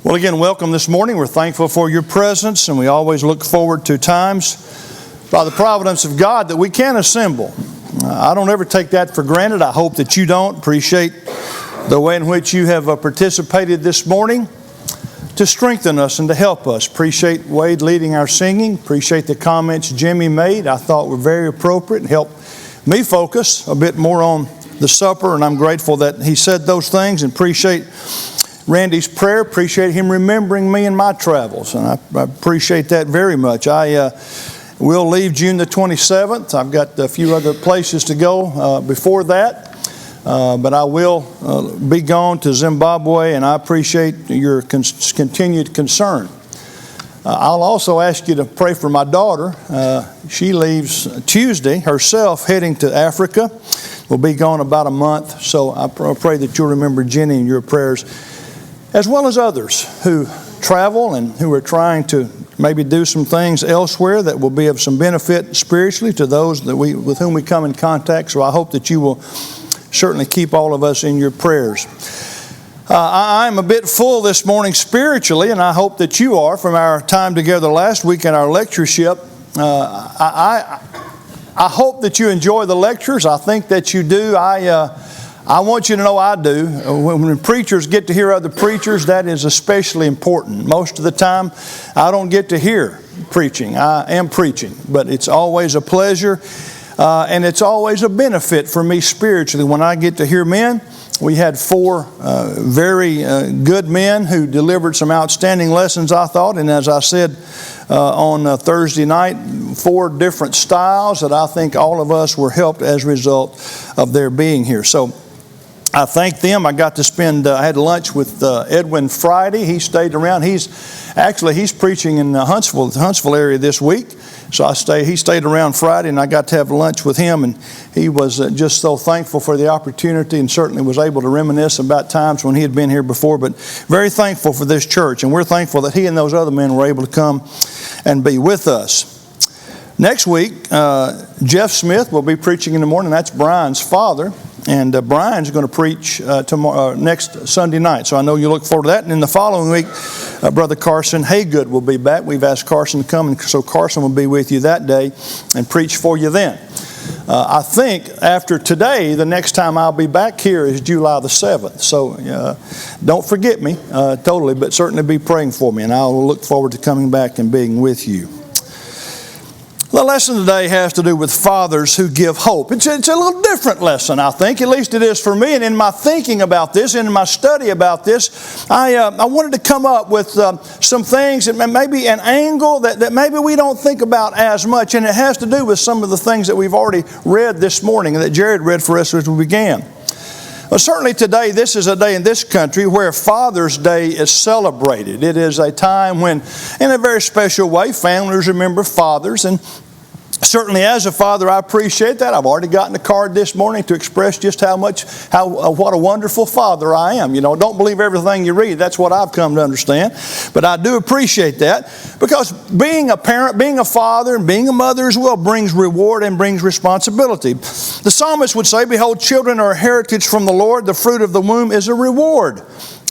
Well, again, welcome this morning. We're thankful for your presence, and we always look forward to times by the providence of God that we can assemble. I don't ever take that for granted. I hope that you don't. Appreciate the way in which you have participated this morning to strengthen us and to help us. Appreciate Wade leading our singing. Appreciate the comments Jimmy made. I thought were very appropriate and helped me focus a bit more on the supper, and I'm grateful that he said those things, and appreciate Randy's prayer. Appreciate him remembering me in my travels, and I appreciate that very much. I will leave June the 27th. I've got a few other places to go before that, but I will be gone to Zimbabwe, and I appreciate your continued concern. I'll also ask you to pray for my daughter. She leaves Tuesday herself, heading to Africa. We'll be gone about a month, so I pray that you'll remember Jenny in your prayers, as well as others who travel and who are trying to maybe do some things elsewhere that will be of some benefit spiritually to those that with whom we come in contact. So I hope that you will certainly keep all of us in your prayers. I'm a bit full this morning spiritually, and I hope that you are from our time together last week in our lectureship. I hope that you enjoy the lectures. I think that you do. I want you to know I do. When preachers get to hear other preachers, that is especially important. Most of the time, I don't get to hear preaching. I am preaching, but it's always a pleasure, and it's always a benefit for me spiritually when I get to hear men. We had four very good men who delivered some outstanding lessons, I thought, and as I said on Thursday night, four different styles that I think all of us were helped as a result of their being here. So I thank them. I got to I had lunch with Edwin Friday. He stayed around. He's preaching in the Huntsville area this week. So he stayed around Friday, and I got to have lunch with him, and he was just so thankful for the opportunity, and certainly was able to reminisce about times when he had been here before, but very thankful for this church, and we're thankful that he and those other men were able to come and be with us. Next week, Jeff Smith will be preaching in the morning. That's Brian's father. And Brian's going to preach next Sunday night. So I know you look forward to that. And in the following week, Brother Carson Haygood will be back. We've asked Carson to come, and so Carson will be with you that day and preach for you then. I think after today, the next time I'll be back here is July the 7th. So don't forget me totally, but certainly be praying for me. And I will look forward to coming back and being with you. The lesson today has to do with fathers who give hope. It's a little different lesson, I think. At least it is for me. And in my thinking about this, and in my study about this, I wanted to come up with some things, and maybe an angle that maybe we don't think about as much. And it has to do with some of the things that we've already read this morning and that Jared read for us as we began. Well, certainly today, this is a day in this country where Father's Day is celebrated. It is a time when, in a very special way, families remember fathers. And certainly as a father, I appreciate that. I've already gotten a card this morning to express just what a wonderful father I am. You know, don't believe everything you read. That's what I've come to understand. But I do appreciate that, because being a parent, being a father, and being a mother as well brings reward and brings responsibility. The psalmist would say, "Behold, children are a heritage from the Lord. The fruit of the womb is a reward.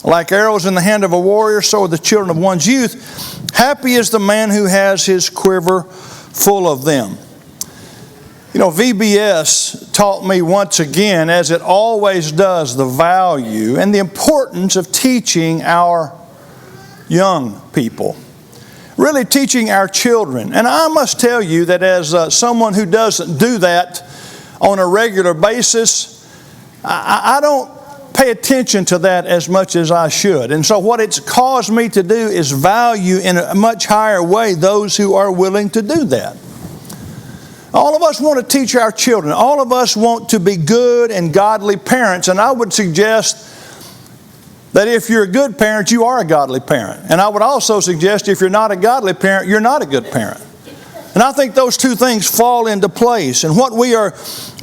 Like arrows in the hand of a warrior, so are the children of one's youth. Happy is the man who has his quiver full of them." You know, VBS taught me once again, as it always does, the value and the importance of teaching our young people. Really teaching our children. And I must tell you that as someone who doesn't do that on a regular basis, I don't pay attention to that as much as I should. And so what it's caused me to do is value in a much higher way those who are willing to do that. All of us want to teach our children. All of us want to be good and godly parents. And I would suggest that if you're a good parent, you are a godly parent. And I would also suggest if you're not a godly parent, you're not a good parent. And I think those two things fall into place. And what we are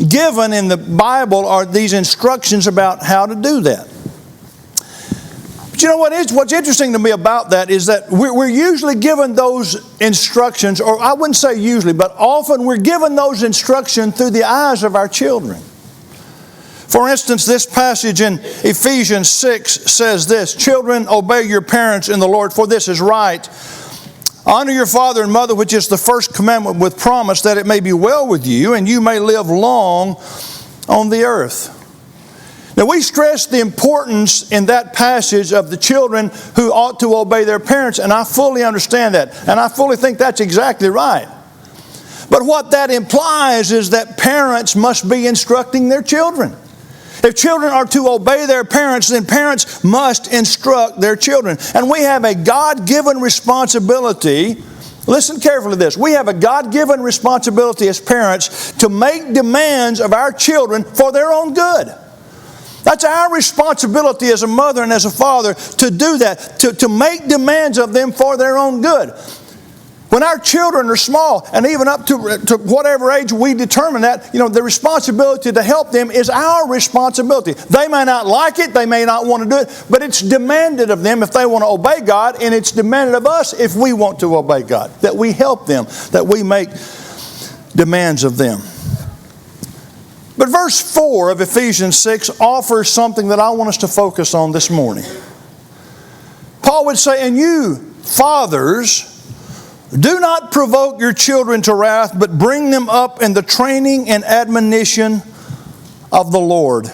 given in the Bible are these instructions about how to do that. But you know what's interesting to me about that is that we're usually given those instructions, or I wouldn't say usually, but often we're given those instructions through the eyes of our children. For instance, this passage in Ephesians 6 says this, "Children, obey your parents in the Lord, for this is right. Honor your father and mother, which is the first commandment with promise, that it may be well with you and you may live long on the earth." Now, we stress the importance in that passage of the children who ought to obey their parents, and I fully understand that, and I fully think that's exactly right. But what that implies is that parents must be instructing their children. If children are to obey their parents, then parents must instruct their children. And we have a God-given responsibility. Listen carefully to this. We have a God-given responsibility as parents to make demands of our children for their own good. That's our responsibility as a mother and as a father to do that, to make demands of them for their own good. When our children are small, and even up to whatever age we determine that, the responsibility to help them is our responsibility. They may not like it, they may not want to do it, but it's demanded of them if they want to obey God, and it's demanded of us if we want to obey God, that we help them, that we make demands of them. But verse 4 of Ephesians 6 offers something that I want us to focus on this morning. Paul would say, "And you, fathers, do not provoke your children to wrath, but bring them up in the training and admonition of the Lord." And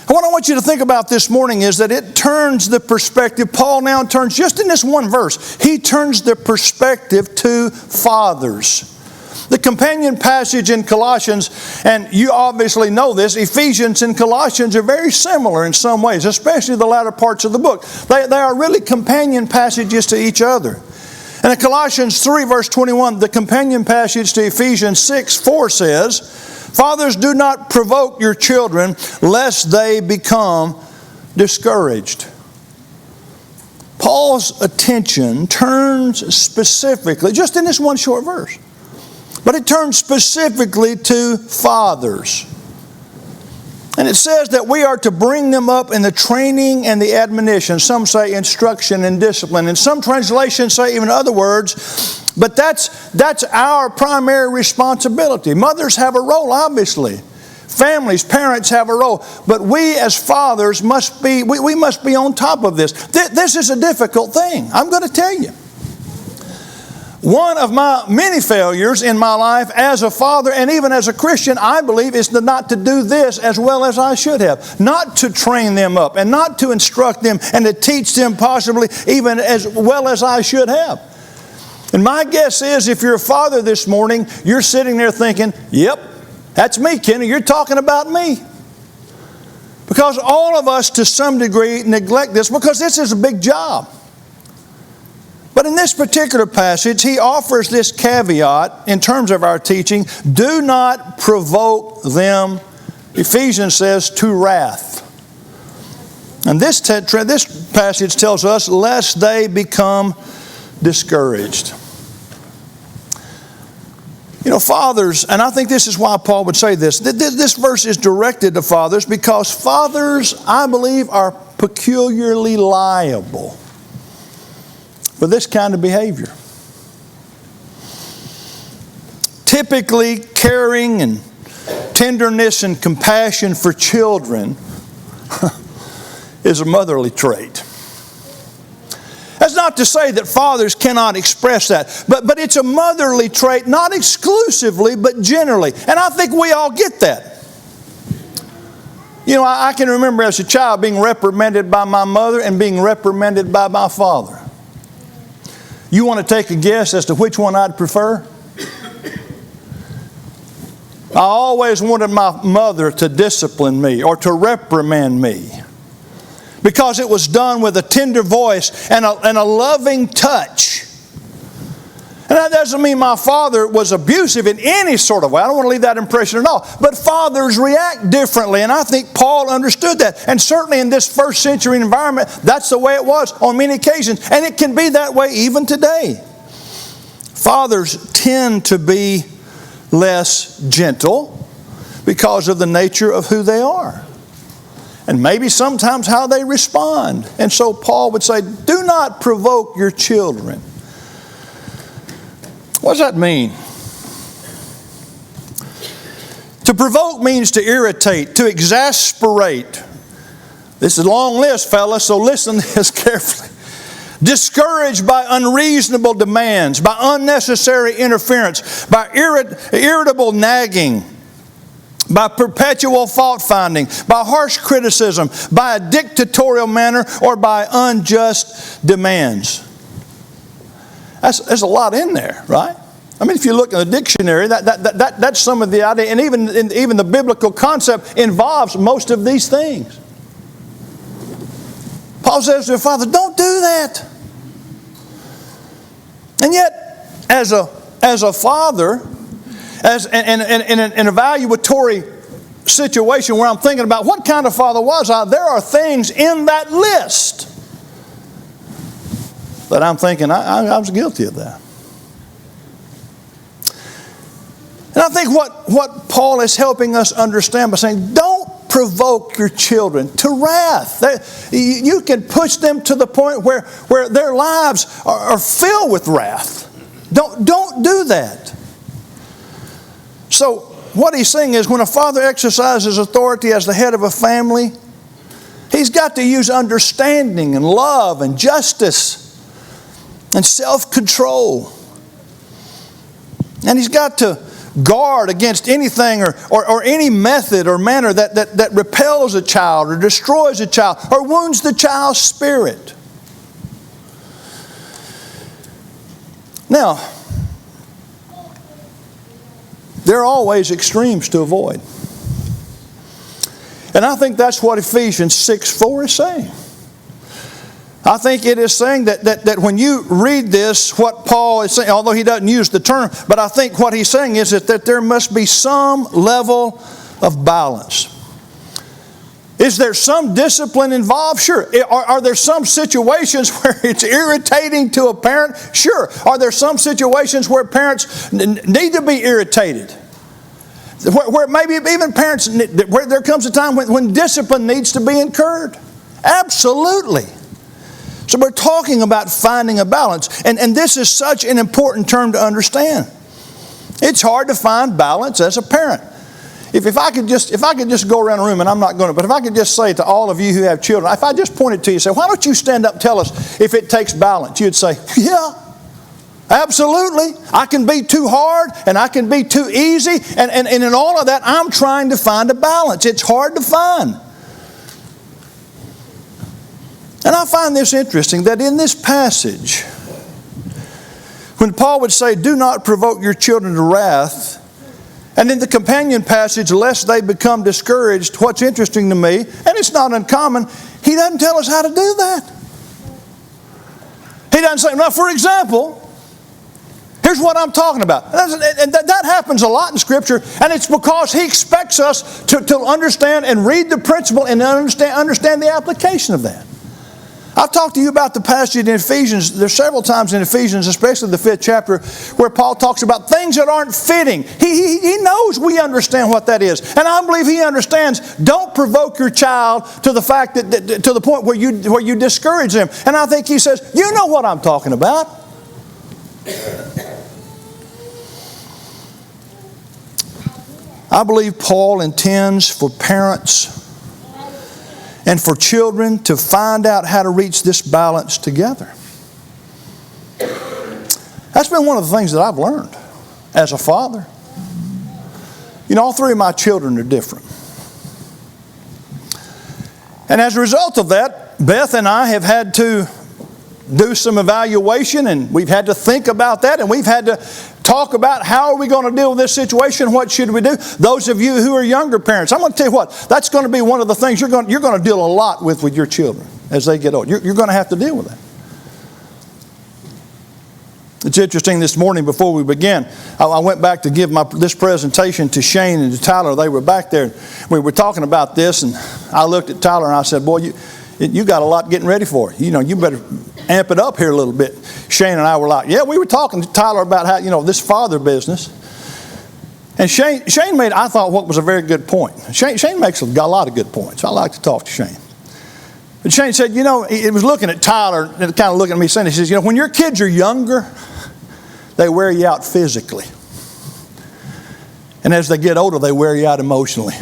what I want you to think about this morning is that it turns the perspective. Paul now turns, just in this one verse, he turns the perspective to fathers. The companion passage in Colossians, and you obviously know this, Ephesians and Colossians are very similar in some ways, especially the latter parts of the book. They are really companion passages to each other. And in Colossians 3 verse 21, the companion passage to Ephesians 6:4 says, "Fathers, do not provoke your children, lest they become discouraged." Paul's attention turns specifically, just in this one short verse, but it turns specifically to fathers. And it says that we are to bring them up in the training and the admonition. Some say instruction and discipline. And some translations say even other words. But that's our primary responsibility. Mothers have a role, obviously. Families, parents have a role. But we as fathers must be on top of this. This is a difficult thing, I'm going to tell you. One of my many failures in my life as a father and even as a Christian, I believe, is not to do this as well as I should have. Not to train them up and not to instruct them and to teach them possibly even as well as I should have. And my guess is if you're a father this morning, you're sitting there thinking, "Yep, that's me, Kenny. You're talking about me." Because all of us to some degree neglect this because this is a big job. But in this particular passage, he offers this caveat in terms of our teaching: do not provoke them, Ephesians says, to wrath. And this passage tells us, lest they become discouraged. Fathers, and I think this is why Paul would say this. This verse is directed to fathers because fathers, I believe, are peculiarly liable for this kind of behavior. Typically, caring and tenderness and compassion for children is a motherly trait. That's not to say that fathers cannot express that, but it's a motherly trait, not exclusively, but generally. And I think we all get that. I can remember as a child being reprimanded by my mother and being reprimanded by my father. You want to take a guess as to which one I'd prefer? I always wanted my mother to discipline me or to reprimand me because it was done with a tender voice and a loving touch. And that doesn't mean my father was abusive in any sort of way. I don't want to leave that impression at all. But fathers react differently, and I think Paul understood that. And certainly in this first century environment, that's the way it was on many occasions. And it can be that way even today. Fathers tend to be less gentle because of the nature of who they are. And maybe sometimes how they respond. And so Paul would say, do not provoke your children. What does that mean? To provoke means to irritate, to exasperate. This is a long list, fellas, so listen to this carefully. Discouraged by unreasonable demands, by unnecessary interference, by irritable nagging, by perpetual fault-finding, by harsh criticism, by a dictatorial manner, or by unjust demands. There's a lot in there, right? I mean, if you look in the dictionary, that's some of the idea, and even the biblical concept involves most of these things. Paul says to the Father, don't do that. And yet, as a father, in an evaluatory situation where I'm thinking about what kind of father was I, there are things in that list that I'm thinking I was guilty of that. And I think what Paul is helping us understand by saying, don't provoke your children to wrath. You can push them to the point where their lives are filled with wrath. Don't do that. So what he's saying is when a father exercises authority as the head of a family, he's got to use understanding and love and justice and self-control. And he's got to guard against anything or any method or manner that repels a child or destroys a child or wounds the child's spirit. Now, there are always extremes to avoid. And I think that's what Ephesians 6:4 is saying. I think it is saying that when you read this, what Paul is saying, although he doesn't use the term, but I think what he's saying is that there must be some level of balance. Is there some discipline involved? Sure. Are there some situations where it's irritating to a parent? Sure. Are there some situations where parents need to be irritated? Where maybe even parents, where there comes a time when discipline needs to be incurred? Absolutely. So we're talking about finding a balance. And this is such an important term to understand. It's hard to find balance as a parent. If I could just go around the room, and I'm not going to, but if I could just say to all of you who have children, if I just pointed to you and say, why don't you stand up and tell us if it takes balance? You'd say, yeah, absolutely. I can be too hard and I can be too easy. And in all of that, I'm trying to find a balance. It's hard to find. And I find this interesting that in this passage, when Paul would say, do not provoke your children to wrath, and in the companion passage, lest they become discouraged, what's interesting to me, and it's not uncommon, he doesn't tell us how to do that. He doesn't say, now for example, here's what I'm talking about. And that happens a lot in Scripture, and it's because he expects us to understand and read the principle and understand the application of that. I've talked to you about the passage in Ephesians. There's several times in Ephesians, especially the 5th chapter, where Paul talks about things that aren't fitting. He knows we understand what that is. And I believe he understands, don't provoke your child to the fact that to the point where you discourage them. And I think he says, you know what I'm talking about. I believe Paul intends for parents and for children to find out how to reach this balance together. That's been one of the things that I've learned as a father. You know, all three of my children are different. And as a result of that, Beth and I have had to do some evaluation, and we've had to think about that, and we've had to talk about how are we going to deal with this situation, what should we do. Those of you who are younger parents, I'm going to tell you what, that's going to be one of the things you're going to deal a lot with your children as they get old. You're going to have to deal with that. It's interesting, this morning before we began, I went back to give this presentation to Shane and to Tyler. They were back there. We were talking about this, and I looked at Tyler and I said, boy, you got a lot getting ready for it. You know, you better amp it up here a little bit. Shane and I were like, yeah, we were talking to Tyler about how, this father business. And Shane made, I thought, what was a very good point. Shane makes a lot of good points. I like to talk to Shane. But Shane said, he was looking at Tyler and kind of looking at me saying, he says, when your kids are younger, they wear you out physically. And as they get older, they wear you out emotionally.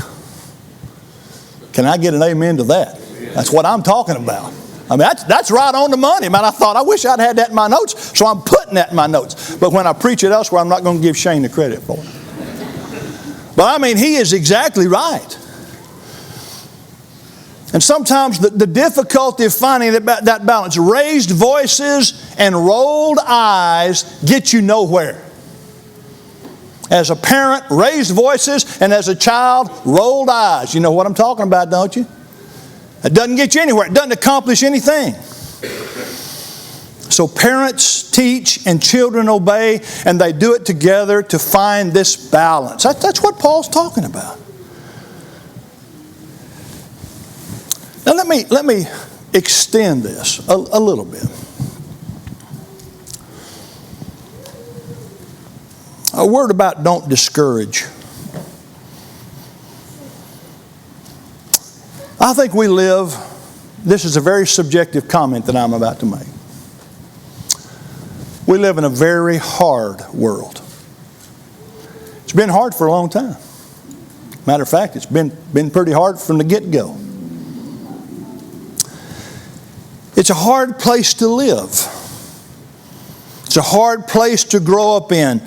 Can I get an amen to that? That's what I'm talking about. I mean, that's right on the money, man. I thought, I wish I'd had that in my notes, so I'm putting that in my notes. But when I preach it elsewhere, I'm not going to give Shane the credit for it. But I mean, he is exactly right. And sometimes the difficulty of finding that balance, raised voices and rolled eyes get you nowhere. As a parent, raised voices, and as a child, rolled eyes. You know what I'm talking about, don't you? It doesn't get you anywhere. It doesn't accomplish anything. So parents teach and children obey, and they do it together to find this balance. That's what Paul's talking about. Now let me extend this a little bit. A word about don't discourage. I think we live, this is a very subjective comment that I'm about to make. We live in a very hard world. It's been hard for a long time. Matter of fact, it's been pretty hard from the get-go. It's a hard place to live. It's a hard place to grow up in.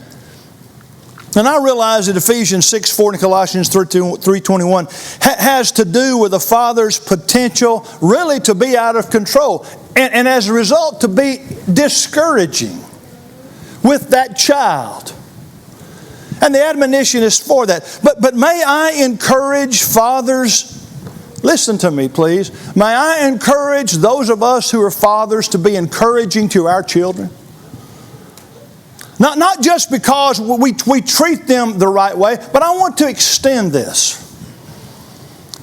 And I realize that Ephesians 6:4 and Colossians 3:21 has to do with a father's potential really to be out of control. And as a result, to be discouraging with that child. And the admonition is for that. But may I encourage fathers, listen to me please, may I encourage those of us who are fathers to be encouraging to our children? Not just because we treat them the right way, but I want to extend this.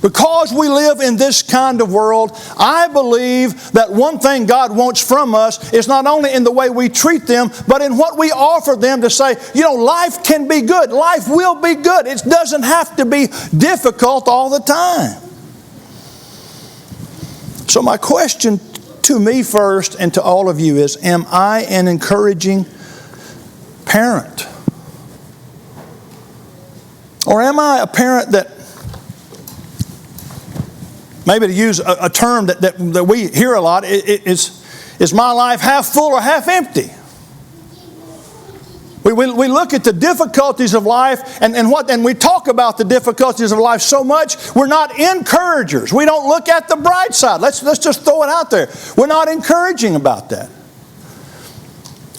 Because we live in this kind of world, I believe that one thing God wants from us is not only in the way we treat them, but in what we offer them to say, you know, life can be good. Life will be good. It doesn't have to be difficult all the time. So my question to me first and to all of you is, am I an encouraging parent? Or am I a parent that, maybe to use a term that we hear a lot, is my life half full or half empty? We look at the difficulties of life and we talk about the difficulties of life so much, we're not encouragers. We don't look at the bright side. Let's just throw it out there. We're not encouraging about that.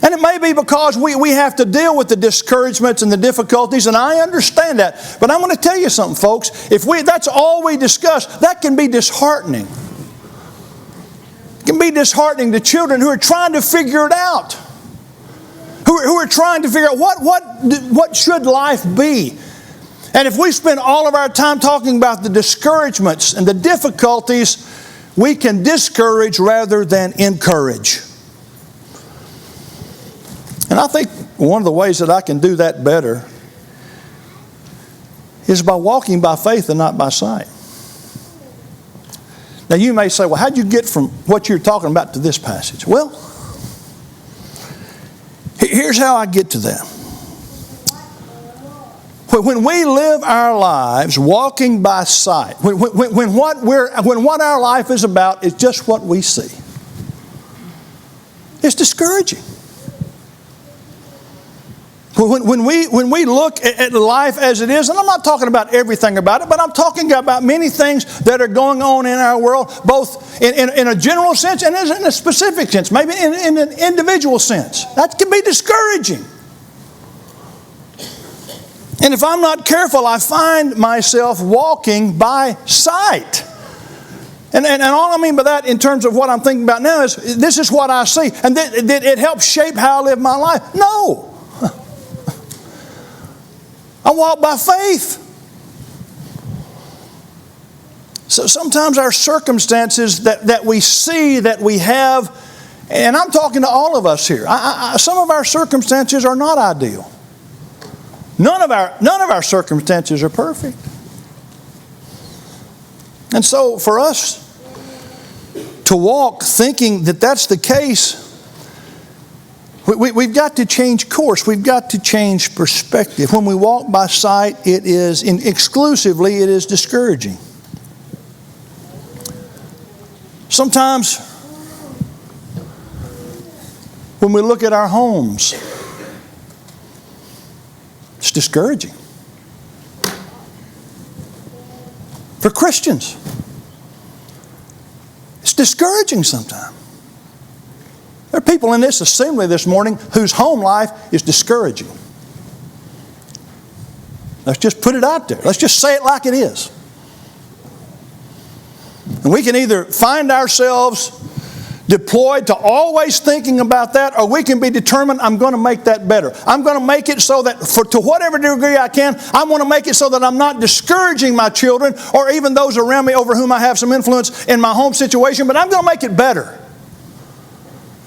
And it may be because we have to deal with the discouragements and the difficulties, and I understand that. But I'm going to tell you something, folks. If that's all we discuss, that can be disheartening. It can be disheartening to children who are trying to figure it out. Who are trying to figure out what should life be. And if we spend all of our time talking about the discouragements and the difficulties, we can discourage rather than encourage. And I think one of the ways that I can do that better is by walking by faith and not by sight. Now you may say, well, how'd you get from what you're talking about to this passage? Well, here's how I get to that. When we live our lives walking by sight, when what our life is about is just what we see, it's discouraging. When we look at life as it is, and I'm not talking about everything about it, but I'm talking about many things that are going on in our world, both in a general sense and in a specific sense, maybe in an individual sense. That can be discouraging. And if I'm not careful, I find myself walking by sight. And all I mean by that in terms of what I'm thinking about now is, this is what I see. And it helps shape how I live my life. No. I walk by faith. So sometimes our circumstances that we see, that we have, and I'm talking to all of us here, some of our circumstances are not ideal. None of our circumstances are perfect. And so for us to walk thinking that that's the case, We've got to change course. We've got to change perspective. When we walk by sight, it is discouraging. Sometimes when we look at our homes, it's discouraging. For Christians, it's discouraging sometimes. There are people in this assembly this morning whose home life is discouraging. Let's just put it out there. Let's just say it like it is. And we can either find ourselves deployed to always thinking about that, or we can be determined, I'm going to make that better. I'm going to make it so that, to whatever degree I can, I want to make it so that I'm not discouraging my children or even those around me over whom I have some influence in my home situation, but I'm going to make it better.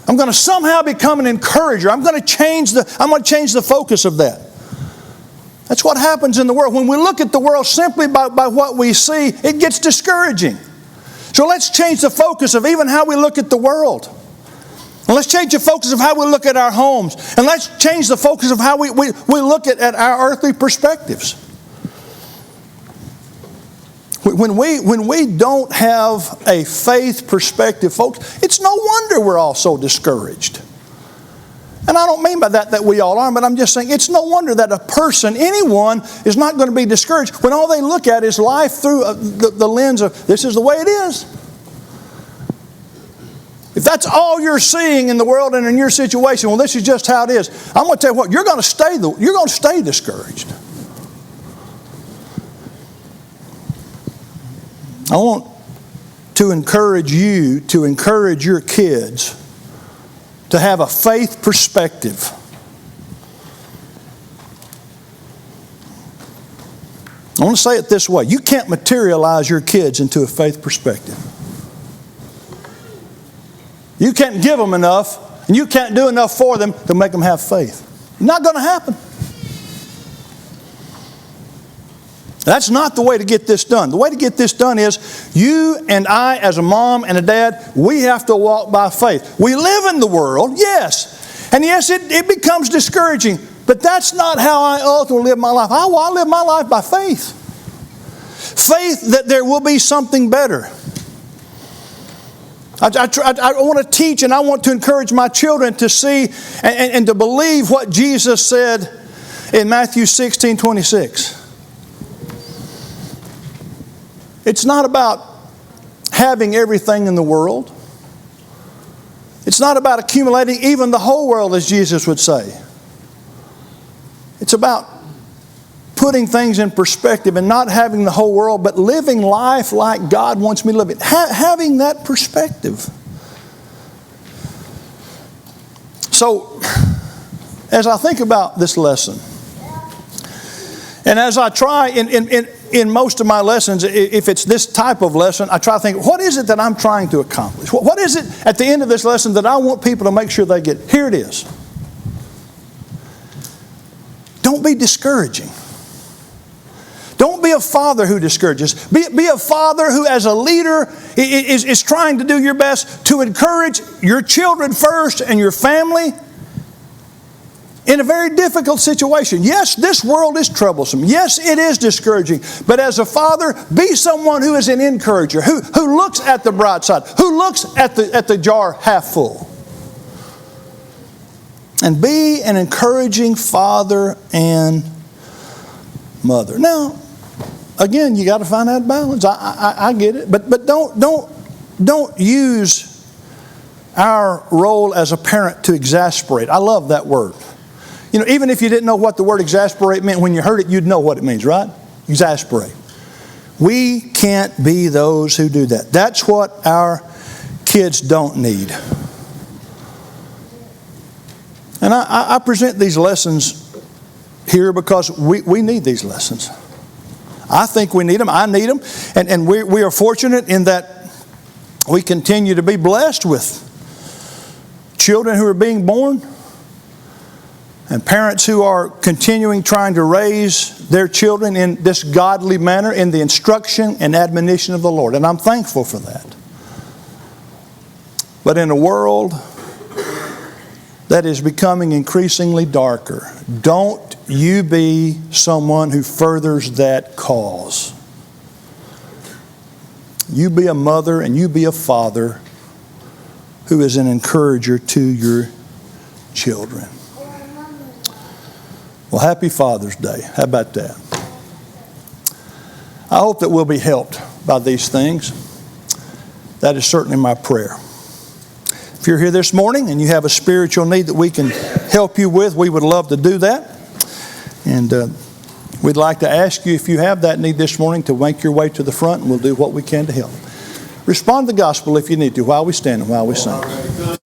I'm going to somehow become an encourager. I'm going to change the focus of that. That's what happens in the world. When we look at the world simply by what we see, it gets discouraging. So let's change the focus of even how we look at the world. And let's change the focus of how we look at our homes. And let's change the focus of how we look at our earthly perspectives. When we don't have a faith perspective, folks, it's no wonder we're all so discouraged. And I don't mean by that we all are, but I'm just saying it's no wonder that a person, anyone, is not going to be discouraged when all they look at is life through the lens of this is the way it is. If that's all you're seeing in the world and in your situation, well, this is just how it is. I'm going to tell you what, you're going to stay discouraged. I want to encourage you to encourage your kids to have a faith perspective. I want to say it this way. You can't materialize your kids into a faith perspective. You can't give them enough, and you can't do enough for them to make them have faith. It's not going to happen. That's not the way to get this done. The way to get this done is you and I, as a mom and a dad, we have to walk by faith. We live in the world, yes. And yes, it becomes discouraging. But that's not how I ultimately live my life. I live my life by faith. Faith that there will be something better. I want to teach and I want to encourage my children to see and to believe what Jesus said in Matthew 16:26. It's not about having everything in the world. It's not about accumulating even the whole world, as Jesus would say. It's about putting things in perspective and not having the whole world, but living life like God wants me to live it. Having that perspective. So, as I think about this lesson, and as I try in most of my lessons, if it's this type of lesson, I try to think, what is it that I'm trying to accomplish? What is it at the end of this lesson that I want people to make sure they get? Here it is. Don't be discouraging. Don't be a father who discourages. Be a father who, as a leader, is trying to do your best to encourage your children first and your family in a very difficult situation. Yes, this world is troublesome. Yes, it is discouraging. But as a father, be someone who is an encourager, who looks at the bright side, who looks at the jar half full. And be an encouraging father and mother. Now, again, you got to find that balance. I get it, but don't use our role as a parent to exasperate. I love that word. You know, even if you didn't know what the word exasperate meant, when you heard it, you'd know what it means, right? Exasperate. We can't be those who do that. That's what our kids don't need. And I present these lessons here because we need these lessons. I think we need them. I need them. And we are fortunate in that we continue to be blessed with children who are being born and parents who are continuing trying to raise their children in this godly manner in the instruction and admonition of the Lord. And I'm thankful for that. But in a world that is becoming increasingly darker. Don't you be someone who furthers that cause. You be a mother and you be a father who is an encourager to your children. Well, happy Father's Day. How about that? I hope that we'll be helped by these things. That is certainly my prayer. If you're here this morning and you have a spiritual need that we can help you with, we would love to do that. And we'd like to ask you, if you have that need this morning, to make your way to the front, and we'll do what we can to help. Respond to the gospel if you need to while we stand and while we sing.